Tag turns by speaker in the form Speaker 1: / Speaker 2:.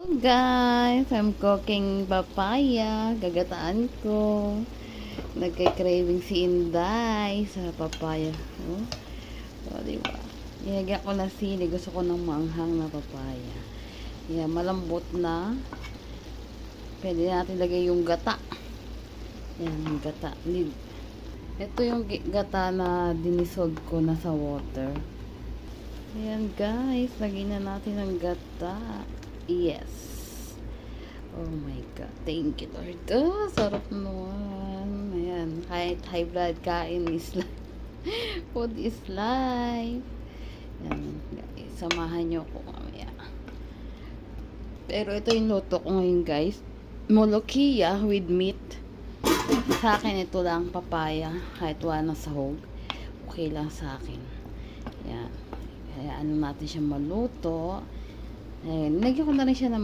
Speaker 1: Guys, I'm cooking papaya. Gagataan ko. Nagka-craving si Inday sa papaya. Oh, so, diba? Ilagyan ko na sili. Gusto ko ng maanghang na papaya. Yeah, malambot na. Pwede natin lagay yung gata. Yan, yung gata. Ito yung gata na dinisog ko na sa water. Ayan guys, lagyan na natin ang gata. Yes. Oh my God. Thank you, Lord. Oh, sarap naman. Ayan. Kahit high blood, kain is life. Food is life. Ayan, guys. Samahan nyo ko mamaya. Pero ito yung luto ko ngayon, guys. Molokhia with meat. Sa akin, ito lang papaya. Kahit wala ng sahog. Okay lang sa akin. Ayan. Kaya ano natin siya maluto. Ayan. Nilagyan ko na rin siya ng